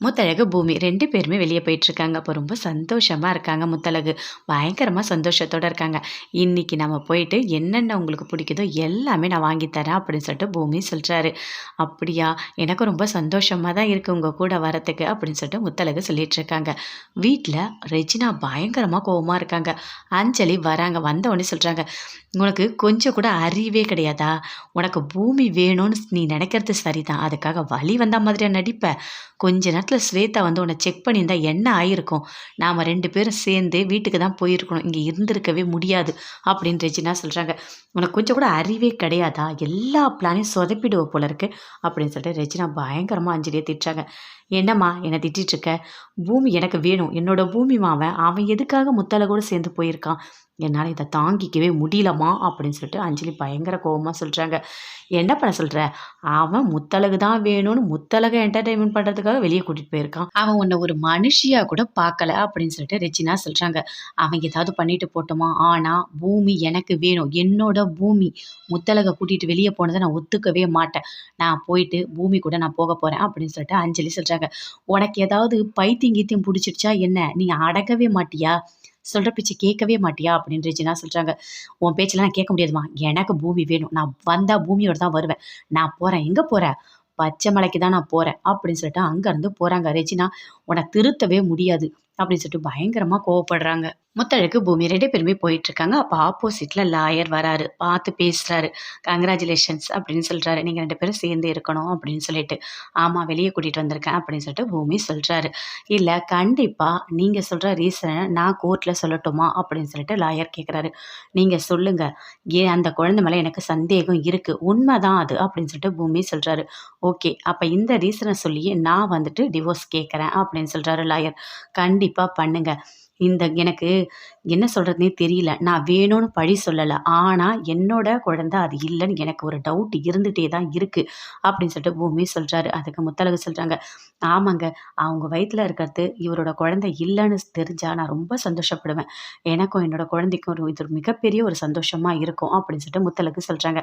முத்தழகு, பூமி 2 பேருமே வெளிய போயிட்டுருக்காங்க. அப்போ ரொம்ப சந்தோஷமா இருக்காங்க முத்தழகு. பயங்கரமா சந்தோஷத்தோட இருக்காங்க. "இன்னைக்கு நம்ம போயிட்டு என்னென்ன உங்களுக்கு பிடிக்குதோ எல்லாமே நான் வாங்கி தரேன்" அப்படின்னு சொல்லிட்டு பூமி சொல்றாரு. "அப்படியா? எனக்கும் ரொம்ப சந்தோஷமா தான் இருக்கு உங்க கூட வரத்துக்கு" அப்படின்னு சொல்லிட்டு முத்தழகு சொல்லிட்டுருக்காங்க. வீட்ல ரெஜினா பயங்கரமா கோவமா இருக்காங்க. அஞ்சலி வராங்க. வந்த உடனே சொல்றாங்க, "உனக்கு கொஞ்சம் கூட அறிவே கிடையாதா? உனக்கு பூமி வேணும்னு நீ நினைக்கிறது சரிதான். அதுக்காக வழி வந்தா மாதிரியா நடிப்ப? கொஞ்ச நேரத்தில ஸ்வேதா வந்து உன்ன செக் பண்ணியிருந்தா என்ன ஆயிருக்கும்? நாம 2 பேரும் சேர்ந்து வீட்டுக்கு தான் போயிருக்கணும். இங்க இருந்திருக்கவே முடியாது." அப்படின்னு ரெஜினா சொல்றாங்க. "உனக்கு கொஞ்சம் கூட அறிவே கிடையாதா? எல்லா பிளானையும் சொதப்பிடுவ போல இருக்கு." அப்படின்னு சொல்லிட்டு ரெஜினா பயங்கரமா அஞ்சலிய திட்டுறாங்க. "என்னம்மா என்ன திட்டிட்டு இருக்க? பூமி எனக்கு வேணும். என்னோட பூமிம்மா அவன். அவன் எதுக்காக முத்தழகோட சேர்ந்து போயிருக்கான்? என்னால இத தாங்கிக்கவே முடியலம்மா." அப்படின்னு சொல்லிட்டு அஞ்சலி பயங்கர கோவமா சொல்றாங்க. "என்ன பண்ண சொல்ற? அவன் முத்தழகு தான் வேணும்னு முத்தழக என்டர்டெயின்மென்ட் பண்றதுக்காக வெளிய கூட்டிட்டு போயிருக்கான். அவன் உன்ன ஒரு மனுஷியா கூட பார்க்கல." அப்படின்னு சொல்லிட்டு ரெஜினா சொல்றாங்க. "அவன் ஏதாவது பண்ணிட்டு போட்டுமா. ஆனா பூமி எனக்கு வேணும். என்னோட பூமி. முத்தழக கூட்டிட்டு வெளிய போனத நான் ஒத்துக்கவே மாட்டேன். நான் போயிட்டு பூமி கூட நான் போக போறேன்." அப்படின்னு சொல்லிட்டு அஞ்சலி சொல்றாங்க. "உனக்கு ஏதாவது பைத்தியம் கீத்தியம் புடிச்சிடுச்சா என்ன? நீ அடங்கவே மாட்டியா? சொல்ற பேச்ச கேட்கவே மாட்டியா?" அப்படின்னு ரெஜினா சொல்றாங்க. "உன் பேச்செல்லாம் நான் கேட்க முடியாதும்மா. எனக்கு பூமி வேணும். நான் வந்தா பூமியோட தான் வருவேன். நான் போறேன்." "எங்க போற?" "பச்சை மலைக்கு தான் நான் போறேன்." அப்படின்னு சொல்லிட்டு அங்கருந்து போறாங்க. ரெஜினா, "உன்ன திருத்தவே முடியாது." அப்படின்னு சொல்லிட்டு பயங்கரமா கோவப்படுறாங்க. முத்தழகு, பூமி 2 பேருமே போயிட்டுருக்காங்க. அப்ப ஆப்போசிட்ல லாயர் வராரு. பார்த்து பேசுறாரு. "கங்கிராச்சுலேஷன்ஸ்" அப்படின்னு சொல்றாரு. "நீங்க 2 பேரும் சேர்ந்து இருக்கணும்." அப்படின்னு சொல்லிட்டு. "ஆமா, வெளிய கூட்டிட்டு வந்திருக்கேன்." அப்படின்னு சொல்லிட்டு பூமி சொல்றாரு. "இல்ல, கண்டிப்பா நீங்க சொல்ற ரீசன நான் கோர்ட்ல சொல்லட்டுமா?" அப்படின்னு சொல்லிட்டு லாயர் கேட்குறாரு. "நீங்க சொல்லுங்க. ஏன் அந்த குழந்தை மேல எனக்கு சந்தேகம் இருக்கு. உண்மதான் அது." அப்படின்னு சொல்லிட்டு பூமி சொல்றாரு. "ஓகே. அப்ப இந்த ரீசன சொல்லியே நான் வந்துட்டு டிவோர்ஸ் கேட்கறேன்." அப்படின்னு சொல்றாரு லாயர். "கண்டிப்பா பண்ணுங்க. இந்த எனக்கு என்ன சொல்றதுன்னே தெரியல. நான் வேணும்னு பழி சொல்லல. ஆனா என்னோட குழந்தை அது இல்லன்னு எனக்கு ஒரு டவுட் இருந்துட்டே தான் இருக்கு." அப்படின்னு சொல்லிட்டு பூமி சொல்றாரு. அதுக்கு முத்தழகு சொல்றாங்க, "ஆமாங்க. அவங்க வயித்துல இருக்கிறது இவரோட குழந்தை இல்லன்னு தெரிஞ்சா நான் ரொம்ப சந்தோஷப்படுவேன். எனக்கும் என்னோட குழந்தைக்கும் இது ஒரு மிகப்பெரிய ஒரு சந்தோஷமா இருக்கும்." அப்படின்னு சொல்லிட்டு முத்தழகு சொல்றாங்க.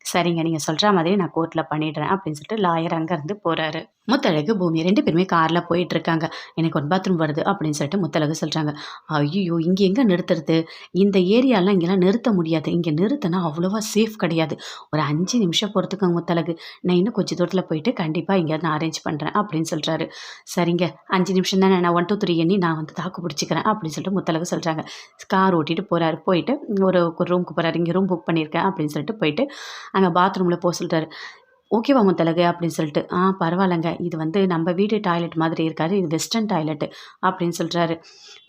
"சரிங்க. நீங்க சொல்ற மாதிரி நான் கோர்ட்ல பண்ணிடுறேன்." அப்படின்னு சொல்லிட்டு லாயர் அங்கருந்து போறாரு. முத்தழகு, பூமி 2 பேருமே கார்ல போயிட்டுருக்காங்க. "எனக்கு ஒரு பாத்ரூம் வருது." அப்படின்னு சொல்லிட்டு முத்தழகு சொல்றாங்க. "ஐய்யயோ! இங்க எங்க நிறுத்துறது? இந்த ஏரியாலாம் இங்கலாம் நிறுத்த முடியாது. இங்க நிறுத்துனா அவ்வளவா சேஃப் கிடையாது. ஒரு 5 நிமிஷம் பொறுத்துக்கோங்க முத்தழகு. நான் இன்னும் கொஞ்சம் தூரத்தில போயிட்டு கண்டிப்பா எங்கேயாவது நான் அரேஞ்ச் பண்றேன்." அப்படின்னு சொல்றாரு. "சரிங்க. 5 நிமிஷம் தானே. நான் 1, 2, 3 எண்ணி நான் வந்து தாக்கு பிடிச்சுக்கிறேன்." அப்படின்னு சொல்லிட்டு முத்தழகு சொல்றாங்க. கார் ஓட்டிட்டு போறாரு. போயிட்டு ஒரு ஒரு ரூமுக்கு போறாரு. "இங்க ரூம் புக் பண்ணியிருக்கேன்." அப்படின்னு சொல்லிட்டு போயிட்டு அங்க பாத்ரூம்ல சொல்றாரு. "ஓகேவா முத்தழகு?" அப்படின்னு சொல்லிட்டு. பரவாயில்லங்க. இது வந்து நம்ம வீட்டு டாய்லெட் மாதிரி இருக்காது. இது வெஸ்டர்ன் டாய்லெட்டு." அப்படின்னு சொல்றாரு.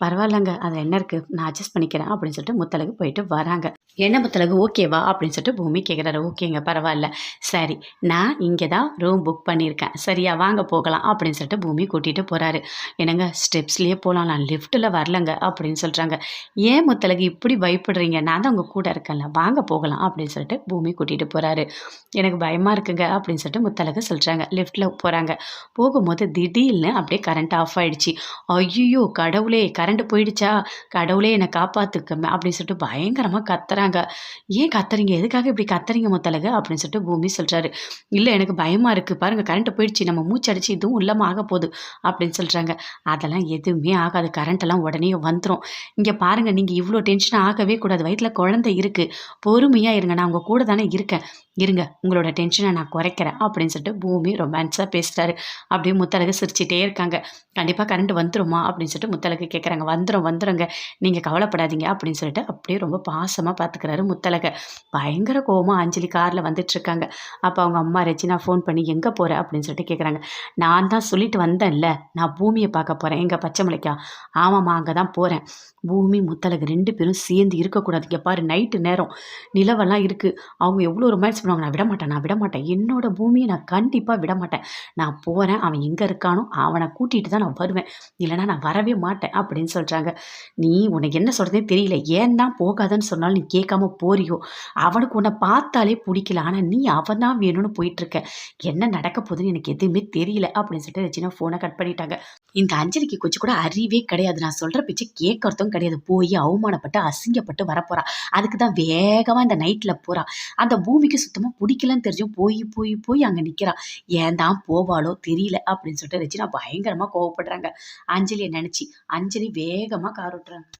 "பரவாயில்லங்க. அதில என்ன இருக்கு? நான் அட்ஜஸ்ட் பண்ணிக்கிறேன்." அப்படின்னு சொல்லிட்டு முத்தழகு போயிட்டு வராங்க. "என்ன முத்தழகு, ஓகேவா?" அப்படின்னு சொல்லிட்டு பூமி கேட்குறாரு. "ஓகேங்க, பரவால்ல. சரி, நான் இங்க தான் ரூம் புக் பண்ணியிருக்கேன். சரியா? வாங்க போகலாம்." அப்படின்னு சொல்லிட்டு பூமி கூட்டிட்டு போறாரு. "என்னங்க, ஸ்டெப்ஸ்லயே போலாம். நான் லிஃப்ட்ல வரலங்க." அப்படின்னு சொல்றாங்க. "ஏன் முத்தழகு இப்படி பயப்படுறீங்க? நான் தான் உங்க கூட இருக்கேன்ல. வாங்க போகலாம்." அப்படின்னு சொல்லிட்டு பூமி கூட்டிட்டு போறாரு. "எனக்கு பயமா இருக்குங்க." அப்படின்னு சொல்லிட்டு முத்தழகு சொல்றாங்க. லிஃப்ட்ல போறாங்க. போகும்போது திடீர்னு அப்படியே கரண்ட் ஆஃப் ஆயிடுச்சு. "ஐய்யய்யோ! கடவுளே! கரண்ட் போயிடுச்சா? கடவுளே என்ன காப்பாத்துக்க" அப்படின்னு சொல்லிட்டு பயங்கரமா கத்துறாங்க. "ஏன் கத்துறீங்க? எதுக்காக இப்படி கத்துறீங்க முத்தழகு?" அப்படின்னு சொல்லிட்டு பூமி சொல்றாரு. "இல்ல, எனக்கு பயமா இருக்கு. பாருங்க, கரண்ட் போயிடுச்சு. நம்ம மூச்சு அடைச்சு இதுவும் இல்லாம ஆகப்போது." அப்படின்னு சொல்றாங்க. "அதெல்லாம் எதுவுமே ஆகாது. கரண்ட் எல்லாம் உடனே வந்துரும். இங்க பாருங்க, நீங்க இவ்ளோ டென்ஷன் ஆகவே கூடாது. வயித்துல குழந்தை இருக்கு. பொறுமையா இருங்க. நான் உங்க கூட தானே இருக்கேன். இருங்க, உங்களோட டென்ஷன நான் குறைக்கிறேன்." அப்படின்னு சொல்லிட்டு பூமி ரொமான்ஸா பேசுறாரு. அப்படியே முத்தழகு சிரிச்சுட்டே இருக்காங்க. "கண்டிப்பா கரண்ட் வந்துருமா?" அப்படின்னு சொல்லிட்டு முத்தழகு கேட்குறாங்க. "வந்துரும், வந்துருங்க. நீங்க கவலைப்படாதீங்க." அப்படின்னு சொல்லிட்டு அப்படியே ரொம்ப பாசமா பார்த்துக்கிறாரு முத்தழக. பயங்கர கோவமா அஞ்சலி கார்ல வந்துட்டுருக்காங்க. அப்ப அவங்க அம்மா ரெஜினா ஃபோன் பண்ணி, "எங்க போற?" அப்படின்னு சொல்லிட்டு கேட்குறாங்க. "நான் தான் சொல்லிட்டு வந்தேன்ல. நான் பூமிய பார்க்க போறேன்." "எங்க பச்சை மலைக்கா?" "ஆமாம்மா, அங்க தான் போறேன்." பூமி, முத்தழகு 2 பேரும் சேர்ந்து இருக்கக்கூடாது. இங்க பாரு, நைட்டு நேரம். நிலவெல்லாம் இருக்கு. அவங்க எவ்வளோ ரொமான்ஸ் பண்ணுவாங்க. "நான் விடமாட்டேன், நான் விடமாட்டேன். என்னோட பூமிய நான் கண்டிப்பா விடமாட்டேன். நான் போறேன். அவன் எங்க இருக்கானோ அவன கூட்டிட்டு தான் நான் வருவேன். இல்லன்னா நான் வரவே மாட்டேன்." அப்படின்னு சொல்றாங்க. "நீ உனக்கு என்ன சொல்றதுன்னே தெரியல. ஏன் தான் போகாதன்னு சொன்னாலும் நீ கேட்காம போறியோ? அவனுக்கு உன்ன பார்த்தாலே புடிக்கல. ஆனா நீ அவன் தான் வேணும்னு போயிட்டுருக்க. என்ன நடக்க போதுன்னு எனக்கு எதுவுமே தெரியல." அப்படின்னு சொல்லிட்டு ரெஜினா ஃபோன கட் பண்ணிட்டாங்க. இந்த அஞ்சலிக்கு கொஞ்சம் கூட அறிவே கிடையாது. நான் சொல்ற பேச்ச கேட்கறதும் கிடையாது. போய் அவமானப்பட்டு, அசிங்கப்பட்டு வரப்போறா. அதுக்கு தான் வேகமா இந்த நைட்ல போறா. அந்த பூமிக்கு சுத்தமா புடிக்கலன்னு தெரிஞ்சும் போய் போய் போய் அங்க நிக்கிறா. ஏன் தான் போவாளோ தெரியல அப்படின்னு சொல்லிட்டு ரெஜினா பயங்கரமா கோவப்படுறாங்க. அஞ்சலிய நெனச்சு. அஞ்சலி வேகமா கார் ஓட்டுறாங்க.